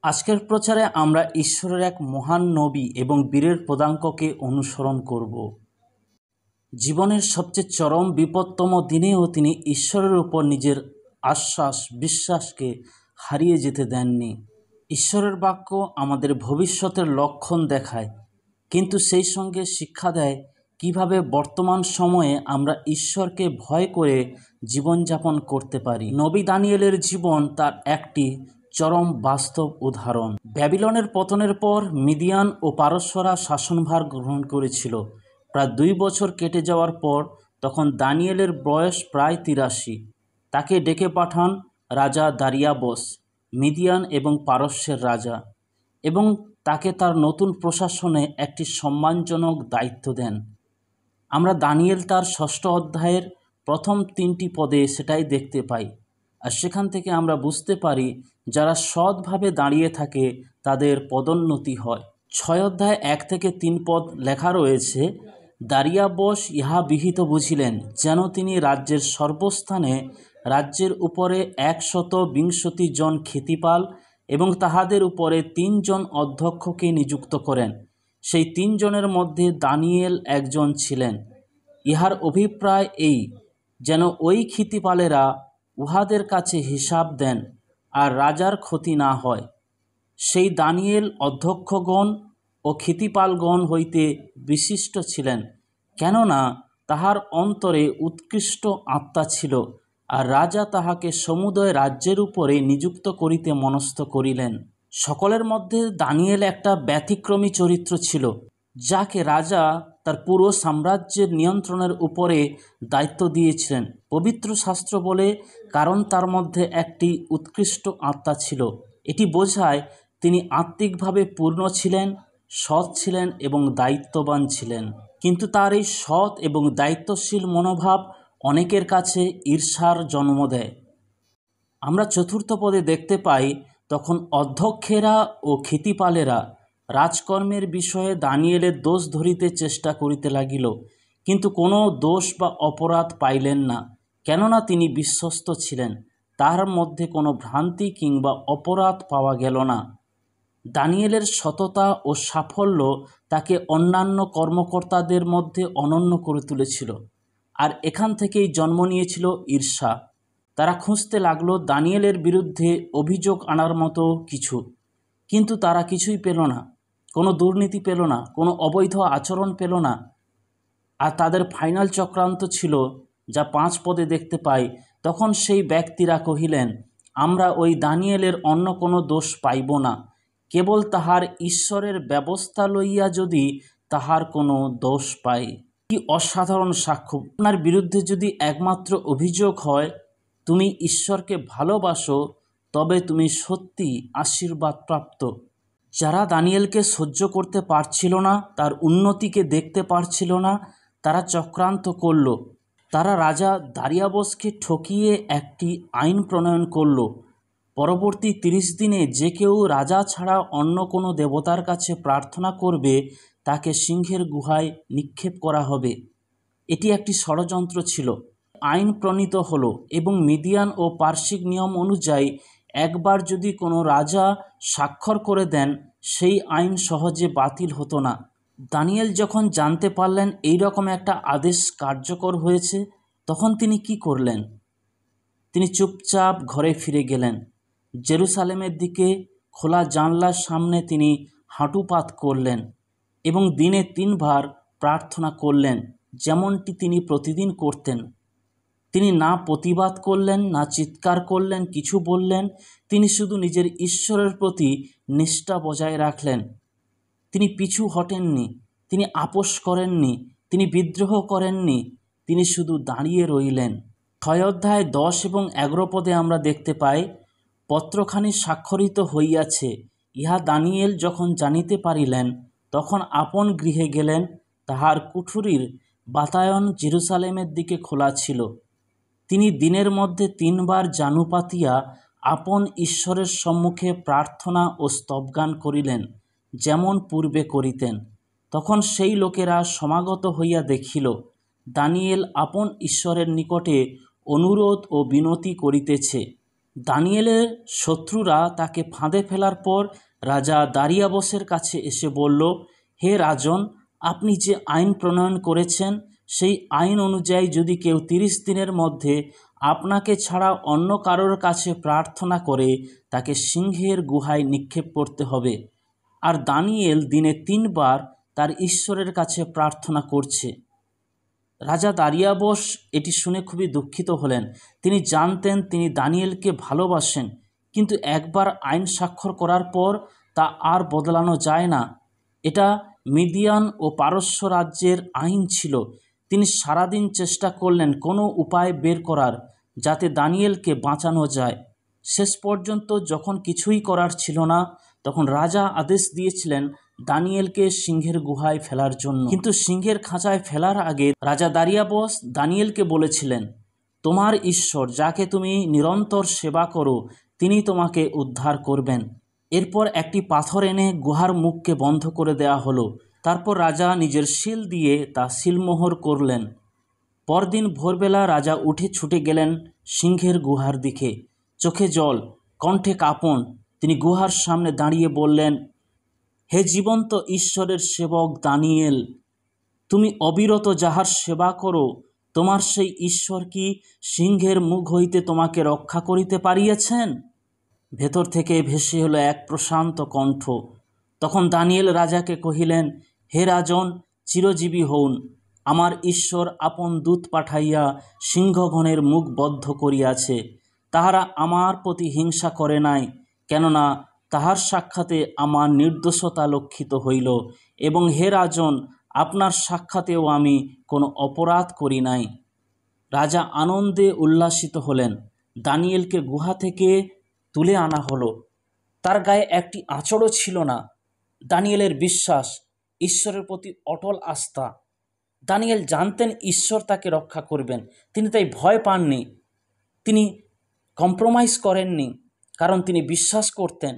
আজকের প্রচারে আমরা ঈশ্বরের এক মহান নবী এবং বীরের পদাঙ্ককে অনুসরণ করব। জীবনের সবচেয়ে চরম বিপদতম দিনেও তিনি ঈশ্বরের উপর নিজের বিশ্বাসকে হারিয়ে যেতে দেননি। ঈশ্বরের বাক্য আমাদের ভবিষ্যতের লক্ষণ দেখায়, কিন্তু সেই সঙ্গে শিক্ষা দেয় কিভাবে বর্তমান সময়ে আমরা ঈশ্বরকে ভয় করে জীবনযাপন করতে পারি। নবী দানিয়েলের জীবন তার একটি চরম বাস্তব উদাহরণ। ব্যাবিলনের পতনের পর মিদিয়ান ও পারস্যরা শাসনভার গ্রহণ করেছিল। প্রায় 2 বছর কেটে যাওয়ার পর তখন দানিয়েলের বয়স প্রায় 83। তাকে ডেকে পাঠান রাজা দারিয়াবস, মিদিয়ান এবং পারস্যের রাজা, এবং তাকে তার নতুন প্রশাসনে একটি সম্মানজনক দায়িত্ব দেন। আমরা দানিয়েল তার 6 অধ্যায়ের প্রথম 3টি পদে সেটাই দেখতে পাই, আর সেখান থেকে আমরা বুঝতে পারি যারা সৎভাবে দাঁড়িয়ে থাকে তাদের পদোন্নতি হয়। 6 অধ্যায় 1 থেকে 3 পদ লেখা রয়েছে, দারিয়াবস ইহা বিহিত বুঝিলেন যেন তিনি রাজ্যের সর্বস্থানে রাজ্যের উপরে 120 জন ক্ষেতিপাল এবং তাহাদের উপরে 3 জন অধ্যক্ষকে নিযুক্ত করেন। সেই 3 জনের মধ্যে দানিয়েল একজন ছিলেন। ইহার অভিপ্রায় এই, যেন ওই ক্ষিতিপালেরা উহাদের কাছে হিসাব দেন আর রাজার ক্ষতি না হয়। সেই দানিয়েল অধ্যক্ষগণ ও ক্ষিতিপালগণ হইতে বিশিষ্ট ছিলেন, কেননা তাহার অন্তরে উৎকৃষ্ট আত্মা ছিল, আর রাজা তাহাকে সমুদয় রাজ্যের উপরে নিযুক্ত করিতে মনস্থ করিলেন। সকলের মধ্যে দানিয়েল একটা ব্যতিক্রমী চরিত্র ছিল, যাকে রাজা তার পুরো সাম্রাজ্যের নিয়ন্ত্রণের উপরে দায়িত্ব দিয়েছিলেন। পবিত্র শাস্ত্র বলে, কারণ তার মধ্যে একটি উৎকৃষ্ট আত্মা ছিল। এটি বোঝায় তিনি আত্মিকভাবে পূর্ণ ছিলেন, সৎ ছিলেন এবং দায়িত্ববান ছিলেন। কিন্তু তার এই সৎ এবং দায়িত্বশীল মনোভাব অনেকের কাছে ঈর্ষার জন্ম দেয়। আমরা 4র্থ পদে দেখতে পাই, তখন অধ্যক্ষেরা ও ক্ষিতিপালেরা রাজকর্মের বিষয়ে দানিয়েলের দোষ ধরিতে চেষ্টা করিতে লাগিল, কিন্তু কোনো দোষ বা অপরাধ পাইলেন না, কেননা তিনি বিশ্বস্ত ছিলেন। তাহার মধ্যে কোনো ভ্রান্তি কিংবা অপরাধ পাওয়া গেল না। দানিয়েলের সততা ও সাফল্য তাকে অন্যান্য কর্মকর্তাদের মধ্যে অনন্য করে তুলেছিল, আর এখান থেকেই জন্ম নিয়েছিল ঈর্ষা। তারা খুঁজতে লাগলো দানিয়েলের বিরুদ্ধে অভিযোগ আনার মতো কিছু, কিন্তু তারা কিছুই পেল না। কোনো দুর্নীতি পেল না, কোনো অবৈধ আচরণ পেল না। আর তাদের ফাইনাল চক্রান্ত ছিল, যা 5 পদে দেখতে পাই, তখন সেই ব্যক্তিরা কহিলেন, আমরা ওই দানিয়েলের অন্য কোনো দোষ পাইব না, কেবল তাহার ঈশ্বরের ব্যবস্থা লইয়া যদি তাহার কোনো দোষ পাই। কি অসাধারণ সাক্ষ্য! আপনার বিরুদ্ধে যদি একমাত্র অভিযোগ হয় তুমি ঈশ্বরকে ভালোবাসো, তবে তুমি সত্যি আশীর্বাদপ্রাপ্ত। যারা দানিয়েলকে সহ্য করতে পারছিল না, তার উন্নতিকে দেখতে পারছিল না, তারা চক্রান্ত করল। তারা রাজা দারিয়াবসকে ঠকিয়ে একটি আইন প্রণয়ন করল। পরবর্তী 30 দিনে যে কেউ রাজা ছাড়া অন্য কোনো দেবতার কাছে প্রার্থনা করবে, তাকে সিংহের গুহায় নিক্ষেপ করা হবে। এটি একটি ষড়যন্ত্র ছিল। আইন প্রণীত হলো এবং মিদিয়ান ও পার্শ্বিক নিয়ম অনুযায়ী একবার যদি কোনো রাজা স্বাক্ষর করে দেন, সেই আইন সহজে বাতিল হতো না। দানিয়েল যখন জানতে পারলেন এই রকম একটা আদেশ কার্যকর হয়েছে, তখন তিনি কি করলেন? তিনি চুপচাপ ঘরে ফিরে গেলেন। জেরুসালেমের দিকে খোলা জানলার সামনে তিনি হাঁটুপাত করলেন এবং দিনে 3 বার প্রার্থনা করলেন, যেমনটি তিনি প্রতিদিন করতেন। তিনি না প্রতিবাদ করলেন, না চিৎকার করলেন, কিছু বললেন। তিনি শুধু নিজের ঈশ্বরের প্রতি নিষ্ঠা বজায় রাখলেন। তিনি পিছু হটেননি, তিনি আপোষ করেননি, তিনি বিদ্রোহ করেননি, তিনি শুধু দাঁড়িয়ে রইলেন। 6 অধ্যায় 10 এবং 11 পদে আমরা দেখতে পাই, পত্রখানি স্বাক্ষরিত হইয়াছে। ইহা দানিয়েল যখন জানিতে পারিলেন, তখন আপন গৃহে গেলেন। তাহার কুঠুরির বাতায়ন জেরুসালেমের দিকে খোলা ছিল। তিনি দিনের মধ্যে 3 বার জানু পাতিয়া আপন ঈশ্বরের সম্মুখে প্রার্থনা ও স্তবগান করিলেন, যেমন পূর্বে করিতেন। তখন সেই লোকেরা সমাগত হইয়া দেখিল, দানিয়েল আপন ঈশ্বরের নিকটে অনুরোধ ও বিনতি করিতেছে। দানিয়েলের শত্রুরা তাকে ফাঁদে ফেলার পর রাজা দারিয়াবসের কাছে এসে বলল, হে রাজন, আপনি যে আইন প্রণয়ন করেছেন সেই আইন অনুযায়ী যদি কেউ 30 দিনের মধ্যে আপনাকে ছাড়া অন্য কারোর কাছে প্রার্থনা করে তাকে সিংহের গুহায় নিক্ষেপ করতে হবে। আর দানিয়েল দিনে 3 বার তার ঈশ্বরের কাছে প্রার্থনা করছে। রাজা দারিয়াবস এটি শুনে খুবই দুঃখিত হলেন। তিনি জানতেন তিনি দানিয়েলকে ভালোবাসেন, কিন্তু একবার আইন স্বাক্ষর করার পর তা আর বদলানো যায় না। এটা মিদিয়ান ও পারস্য রাজ্যের আইন ছিল। তিনি সারাদিন চেষ্টা করলেন কোনো উপায় বের করার, যাতে দানিয়েলকে বাঁচানো যায়। শেষ পর্যন্ত যখন কিছুই করার ছিল না, তখন রাজা আদেশ দিয়েছিলেন দানিয়েলকে সিংহের গুহায় ফেলার জন্য। কিন্তু সিংহের খাঁচায় ফেলার আগে রাজা দারিয়াবস দানিয়েলকে বলেছিলেন, তোমার ঈশ্বর যাকে তুমি নিরন্তর সেবা করো তিনি তোমাকে উদ্ধার করবেন। এরপর একটি পাথর এনে গুহার মুখকে বন্ধ করে দেয়া হলো। তারপর রাজা নিজের শিল দিয়ে তা সিলমোহর করলেন। পরদিন ভোরবেলা রাজা উঠে ছুটে গেলেন সিংহের গুহার দিকে। চোখে জল, কণ্ঠে কাঁপন তিনি গুহার সামনে দাঁড়িয়ে বললেন, হে জীবন্ত ঈশ্বরের সেবক দানিয়েল, তুমি অবিরত যাহার সেবা করো, তোমার সেই ঈশ্বর কি সিংহের মুখ হইতে তোমাকে রক্ষা করিতে পারিয়াছেন? ভেতর থেকে ভেসে এলো এক প্রশান্ত কণ্ঠ। তখন দানিয়েল রাজাকে কহিলেন, হে রাজন, চিরজীবী হউন। আমার ঈশ্বর আপন দূত পাঠাইয়া সিংহগণের মুখ বদ্ধ করিয়াছে। তাহারা আমার প্রতি হিংসা করে নাই, কেননা তাহার সাক্ষাতে আমার নির্দোষতা লক্ষিত হইল, এবং হে রাজন, আপনার সাক্ষাতেও আমি কোনো অপরাধ করি নাই। রাজা আনন্দে উল্লাসিত হলেন। দানিয়েলকে গুহা থেকে তুলে আনা হলো। তার গায়ে একটি আঁচড়ও ছিল না। দানিয়েলের বিশ্বাস, ঈশ্বরের প্রতি অটল আস্থা। দানিয়েল জানতেন ঈশ্বর তাকে রক্ষা করবেন। তিনি তাই ভয় পাননি, তিনি কম্প্রোমাইজ করেননি, কারণ তিনি বিশ্বাস করতেন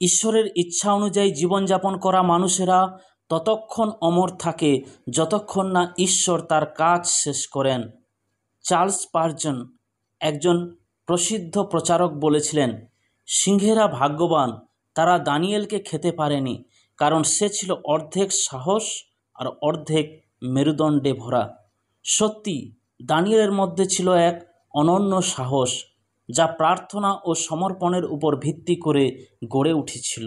ঈশ্বরের ইচ্ছা অনুযায়ী জীবনযাপন করা মানুষেরা ততক্ষণ অমর থাকে যতক্ষণ না ঈশ্বর তার কাজ শেষ করেন। চার্লস স্পারজন, একজন প্রসিদ্ধ প্রচারক, বলেছিলেন, সিংহেরা ভাগ্যবান, তারা দানিয়েলকে খেতে পারেনি, কারণ সে ছিল অর্ধেক সাহস আর অর্ধেক মেরুদণ্ডে ভরা। সত্যি, দানিয়েলের মধ্যে ছিল এক অনন্য সাহস, যা প্রার্থনা ও সমর্পণের উপর ভিত্তি করে গড়ে উঠেছিল।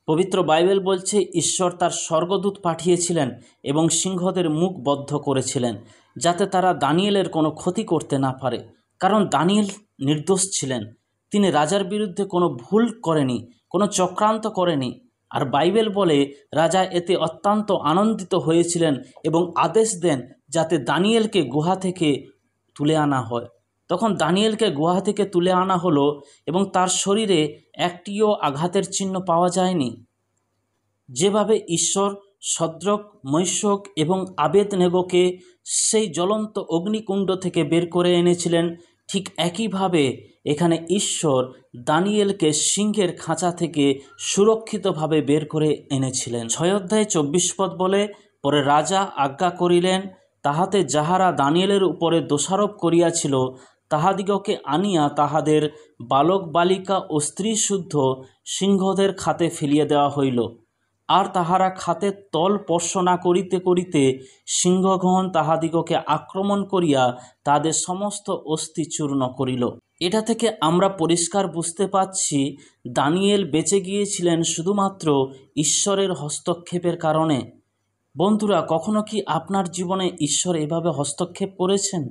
পবিত্র বাইবেল বলছে, ঈশ্বর তার স্বর্গদূত পাঠিয়েছিলেন এবং সিংহদের মুখ বদ্ধ করেছিলেন, যাতে তারা দানিয়েলের কোনো ক্ষতি করতে না পারে। কারণ দানিয়েল নির্দোষ ছিলেন। তিনি রাজার বিরুদ্ধে কোনো ভুল করেনি, কোনো চক্রান্ত করেনি। আর বাইবেল বলে রাজা এতে অত্যন্ত আনন্দিত হয়েছিলেন এবং আদেশ দেন যাতে দানিয়েলকে গুহা থেকে তুলে আনা হয়। তখন দানিয়েলকে গুহা থেকে তুলে আনা হলো এবং তার শরীরে একটিও আঘাতের চিহ্ন পাওয়া যায়নি। যেভাবে ঈশ্বর শদ্রক, মৈশক এবং আবেদনেগোকে সেই জ্বলন্ত অগ্নিকুণ্ড থেকে বের করে এনেছিলেন, ঠিক একইভাবে এখানে ঈশ্বর দানিয়েলকে সিংহের খাঁচা থেকে সুরক্ষিতভাবে বের করে এনেছিলেন। 6 অধ্যায় 24 পদ বলে, পরে রাজা আজ্ঞা করিলেন, তাহাতে যাহারা দানিয়েলের উপরে দোষারোপ করিয়াছিল তাহাদিগকে আনিয়া তাহাদের বালক বালিকা ও স্ত্রী শুদ্ধ সিংহদের খাতে ফেলিয়া দেওয়া হইল। আর তাহারা খাতের তল স্পর্শ না করিতে করিতে সিংহগণ তাহাদিগকে আক্রমণ করিয়া তাদের সমস্ত অস্থি চূর্ণ করিল। এটা থেকে আমরা পরিষ্কার বুঝতে পাচ্ছি দানিয়েল বেঁচে গিয়েছিলেন শুধুমাত্র ঈশ্বরের হস্তক্ষেপের কারণে। বন্ধুরা, কখনো কি আপনার জীবনে ঈশ্বর এভাবে হস্তক্ষেপ করেছেন?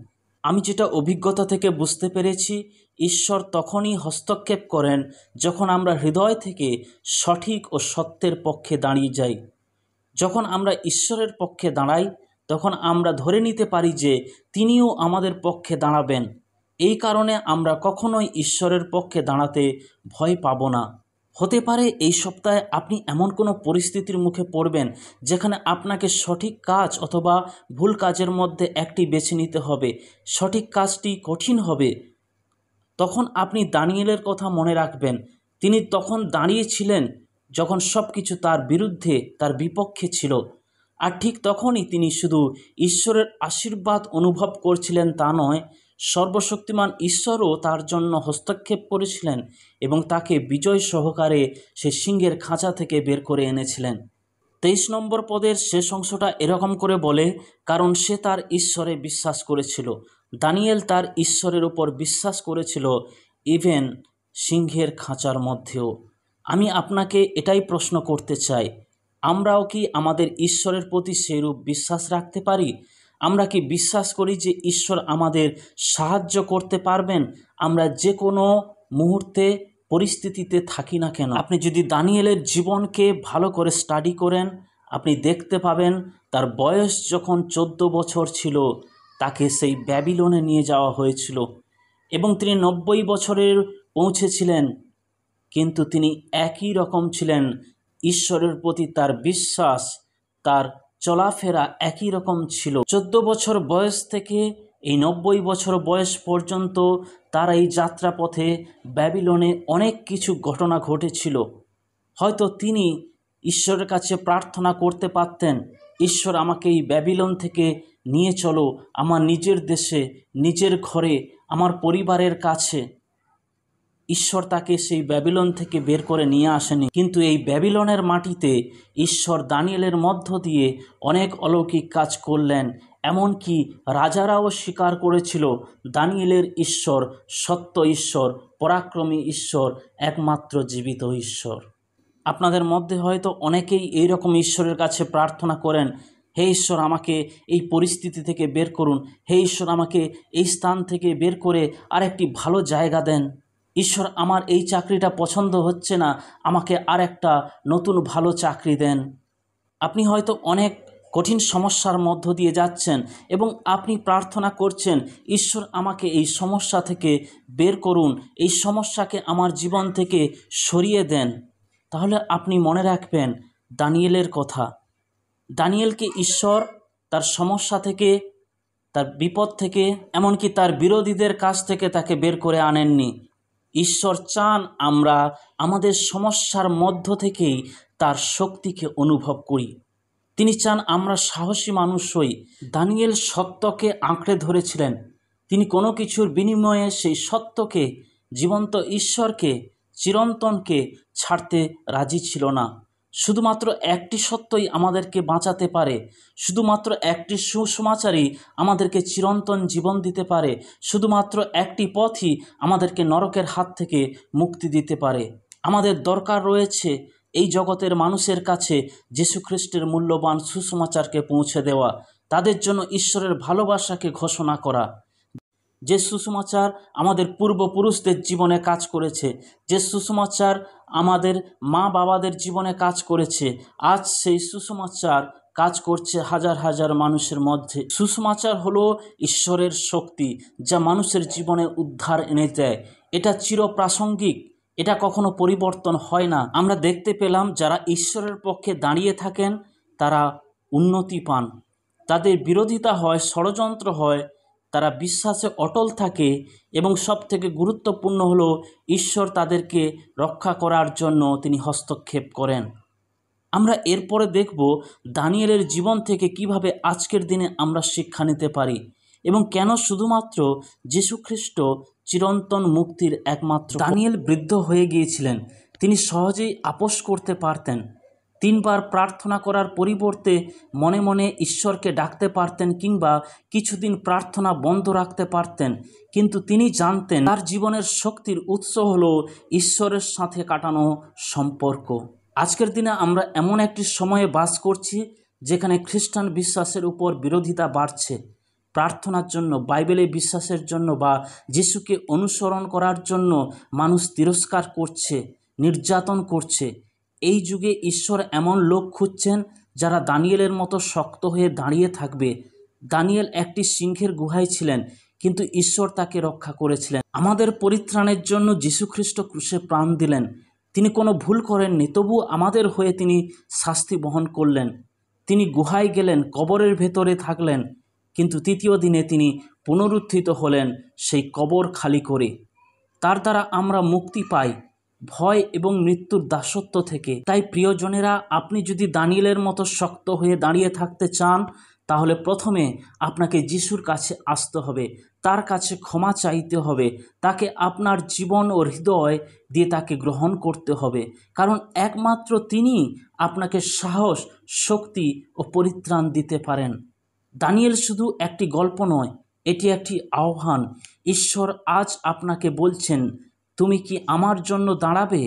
আমি যেটা অভিজ্ঞতা থেকে বুঝতে পেরেছি, ঈশ্বর তখনই হস্তক্ষেপ করেন যখন আমরা হৃদয় থেকে সঠিক ও সত্যের পক্ষে দাঁড়িয়ে যাই। যখন আমরা ঈশ্বরের পক্ষে দাঁড়াই, তখন আমরা ধরে নিতে পারি যে তিনিও আমাদের পক্ষে দাঁড়াবেন। এই কারণে আমরা কখনোই ঈশ্বরের পক্ষে দাঁড়াতে ভয় পাব না। হতে পারে এই সপ্তাহে আপনি এমন কোনো পরিস্থিতির মুখে পড়বেন যেখানে আপনাকে সঠিক কাজ অথবা ভুল কাজের মধ্যে একটি বেছে নিতে হবে। সঠিক কাজটি কঠিন হবে। তখন আপনি দানিয়েলের কথা মনে রাখবেন। তিনি তখন দাঁড়িয়েছিলেন যখন সব কিছু তার বিরুদ্ধে, তার বিপক্ষে ছিল। আর ঠিক তখনই তিনি শুধু ঈশ্বরের আশীর্বাদ অনুভব করছিলেন তা নয়, সর্বশক্তিমান ঈশ্বরও তার জন্য হস্তক্ষেপ করেছিলেন এবং তাকে বিজয় সহকারে সে সিংহের খাঁচা থেকে বের করে এনেছিলেন। 23 নম্বর পদের শেষ অংশটা এরকম করে বলে, কারণ সে তার ঈশ্বরে বিশ্বাস করেছিল। দানিয়েল তার ঈশ্বরের উপর বিশ্বাস করেছিল, ইভেন সিংহের খাঁচার মধ্যেও। আমি আপনাকে এটাই প্রশ্ন করতে চাই, আমরাও কি আমাদের ঈশ্বরের প্রতি সেইরূপ বিশ্বাস রাখতে পারি? আমরা কি বিশ্বাস করি যে ঈশ্বর আমাদের সাহায্য করতে পারবেন, আমরা যে কোনো মুহূর্তে পরিস্থিতিতে থাকি না কেন? আপনি যদি দানিয়েলের জীবনকে ভালো করে স্টাডি করেন, আপনি দেখতে পাবেন তার বয়স যখন 14 বছর ছিল তাকে সেই ব্যাবিলনে নিয়ে যাওয়া হয়েছিল এবং তিনি 90 বছরের পৌঁছেছিলেন, কিন্তু তিনি একই রকম ছিলেন। ঈশ্বরের প্রতি তার বিশ্বাস, তার চলাফেরা একই রকম ছিল। 14 বছর বয়স থেকে এই 90 বছর বয়স পর্যন্ত তার এই যাত্রাপথে ব্যাবিলনে অনেক কিছু ঘটনা ঘটেছিল। হয়তো তিনি ঈশ্বরের কাছে প্রার্থনা করতে পারতেন, ঈশ্বর আমাকে এই ব্যাবিলন থেকে নিয়ে চলো আমার নিজের দেশে, নিজের ঘরে, আমার পরিবারের কাছে। ঈশ্বর তাকে সেই ব্যাবিলন থেকে বের করে নিয়ে আসেনি, কিন্তু এই ব্যাবিলনের মাটিতে ঈশ্বর দানিয়েলের মধ্য দিয়ে অনেক অলৌকিক কাজ করলেন। এমনকি রাজারাও স্বীকার করেছিল দানিয়েলের ঈশ্বর সত্য ঈশ্বর, পরাক্রমী ঈশ্বর, একমাত্র জীবিত ঈশ্বর। আপনাদের মধ্যে হয়তো অনেকেই এইরকম ঈশ্বরের কাছে প্রার্থনা করেন, হে ঈশ্বর আমাকে এই পরিস্থিতি থেকে বের করুন, হে ঈশ্বর আমাকে এই স্থান থেকে বের করে আরেকটি ভালো জায়গা দেন, ঈশ্বর আমার এই চাকরিটা পছন্দ হচ্ছে না, আমাকে আর একটা নতুন ভালো চাকরি দেন। আপনি হয়তো অনেক কঠিন সমস্যার মধ্য দিয়ে যাচ্ছেন এবং আপনি প্রার্থনা করছেন, ঈশ্বর আমাকে এই সমস্যা থেকে বের করুন, এই সমস্যাকে আমার জীবন থেকে সরিয়ে দেন। তাহলে আপনি মনে রাখবেন দানিয়েলের কথা। দানিয়েলকে ঈশ্বর তার সমস্যা থেকে, তার বিপদ থেকে, এমনকি তার বিরোধীদের কাছ থেকে তাকে বের করে আনেননি। ঈশ্বর চান আমরা আমাদের সমস্যার মধ্য থেকেই তার শক্তিকে অনুভব করি। তিনি চান আমরা সাহসী মানুষ হই। দানিয়েল সত্যকে আঁকড়ে ধরেছিলেন। তিনি কোনো কিছুর বিনিময়ে সেই সত্যকে, জীবন্ত ঈশ্বরকে, চিরন্তনকে ছাড়তে রাজি ছিল না। শুধুমাত্র একটি সত্যই আমাদেরকে বাঁচাতে পারে, শুধুমাত্র একটি সুসমাচারই আমাদেরকে চিরন্তন জীবন দিতে পারে, শুধুমাত্র একটি পথই আমাদেরকে নরকের হাত থেকে মুক্তি দিতে পারে। আমাদের দরকার রয়েছে এই জগতের মানুষের কাছে যীশুখ্রিস্টের মূল্যবান সুসমাচারকে পৌঁছে দেওয়া, তাদের জন্য ঈশ্বরের ভালোবাসাকে ঘোষণা করা। যে সুসমাচার আমাদের পূর্বপুরুষদের জীবনে কাজ করেছে, যে সুসমাচার আমাদের মা বাবাদের জীবনে কাজ করেছে, আজ সেই সুসমাচার কাজ করছে হাজার হাজার মানুষের মধ্যে। সুসমাচার হলো ঈশ্বরের শক্তি, যা মানুষের জীবনে উদ্ধার এনে দেয়। এটা চিরপ্রাসঙ্গিক, এটা কখনো পরিবর্তন হয় না। আমরা দেখতে পেলাম যারা ঈশ্বরের পক্ষে দাঁড়িয়ে থাকেন তারা উন্নতি পান, তাদের বিরোধিতা হয়, ষড়যন্ত্র হয়, তারা বিশ্বাসে অটল থাকে এবং সবথেকে গুরুত্বপূর্ণ হলো ঈশ্বর তাদেরকে রক্ষা করার জন্য তিনি হস্তক্ষেপ করেন। আমরা এরপরে দেখব দানিয়েলের জীবন থেকে কিভাবে আজকের দিনে আমরা শিক্ষা নিতে পারি এবং কেন শুধুমাত্র যীশুখ্রিস্ট চিরন্তন মুক্তির একমাত্র। দানিয়েল বৃদ্ধ হয়ে গিয়েছিলেন, তিনি সহজেই আপোস করতে পারতেন। 3 বার প্রার্থনা করার পরিবর্তে মনে মনে ঈশ্বরকে ডাকতে পারতেন কিংবা কিছুদিন প্রার্থনা বন্ধ রাখতে পারতেন, কিন্তু তিনি জানতেন তার জীবনের শক্তির উৎস হলো ঈশ্বরের সাথে কাটানো সম্পর্ক। আজকের দিনে আমরা এমন একটি সময়ে বাস করছি যেখানে খ্রিস্টান বিশ্বাসের উপর বিরোধিতা বাড়ছে। প্রার্থনার জন্য, বাইবেলে বিশ্বাসের জন্য বা যিশুকে অনুসরণ করার জন্য মানুষ তিরস্কার করছে, নির্যাতন করছে। এই যুগে ঈশ্বর এমন লোক খুঁজছেন যারা দানিয়েলের মতো শক্ত হয়ে দাঁড়িয়ে থাকবে। দানিয়েল একটি সিংহের গুহায় ছিলেন, কিন্তু ঈশ্বর তাকে রক্ষা করেছিলেন। আমাদের পরিত্রাণের জন্য যীশুখ্রিস্ট ক্রুশে প্রাণ দিলেন। তিনি কোনো ভুল করেননি, তবু আমাদের হয়ে তিনি শাস্তি বহন করলেন। তিনি গুহায় গেলেন, কবরের ভেতরে থাকলেন, কিন্তু 3য় দিনে তিনি পুনরুত্থিত হলেন সেই কবর খালি করে। তার দ্বারা আমরা মুক্তি পাই ভয় এবং মৃত্যুর দাসত্ব থেকে। তাই প্রিয়জনেরা, আপনি যদি দানিয়েলের মতো শক্ত হয়ে দাঁড়িয়ে থাকতে চান, তাহলে প্রথমে আপনাকে যিশুর কাছে আসতে হবে, তার কাছে ক্ষমা চাইতে হবে, তাকে আপনার জীবন ও হৃদয় দিয়ে তাকে গ্রহণ করতে হবে, কারণ একমাত্র তিনি আপনাকে সাহস, শক্তি ও পরিত্রাণ দিতে পারেন। দানিয়েল শুধু একটি গল্প নয়, এটি একটি আহ্বান। ঈশ্বর আজ আপনাকে বলছেন, তুমি কি আমার জন্য দাঁড়াবে?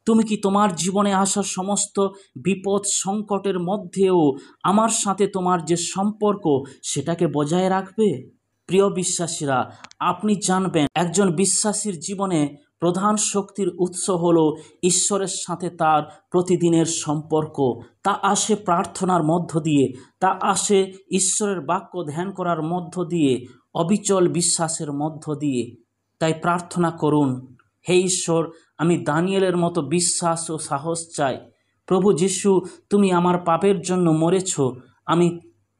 তুমি কি তোমার জীবনে আসা সমস্ত বিপদ সংকটের মধ্যেও আমার সাথে তোমার যে সম্পর্ক সেটাকে বজায় রাখবে? প্রিয় বিশ্বাসীরা, আপনি জানবেন একজন বিশ্বাসীর জীবনে প্রধান শক্তির উৎস হল ঈশ্বরের সাথে তার প্রতিদিনের সম্পর্ক। তা আসে প্রার্থনার মধ্য দিয়ে, তা আসে ঈশ্বরের বাক্য ধ্যান করার মধ্য দিয়ে, অবিচল বিশ্বাসের মধ্য দিয়ে। তাই প্রার্থনা করুন, হে ঈশ্বর, আমি দানিয়েলের মতো বিশ্বাস ও সাহস চাই। প্রভু যিশু, তুমি আমার পাপের জন্য মরেছ, আমি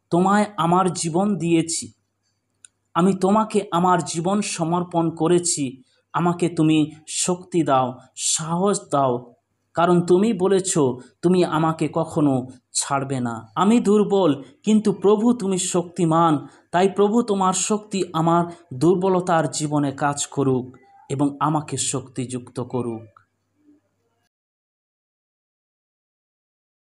তোমায় আমার জীবন দিয়েছি, আমি তোমাকে আমার জীবন সমর্পণ করেছি। আমাকে তুমি শক্তি দাও, সাহস দাও, কারণ তুমি বলেছ তুমি আমাকে কখনো ছাড়বে না। আমি দুর্বল, কিন্তু প্রভু তুমি শক্তিমান। তাই প্রভু তোমার শক্তি আমার দুর্বলতার জীবনে কাজ করুক এবং আমাকে শক্তিযুক্ত করুক।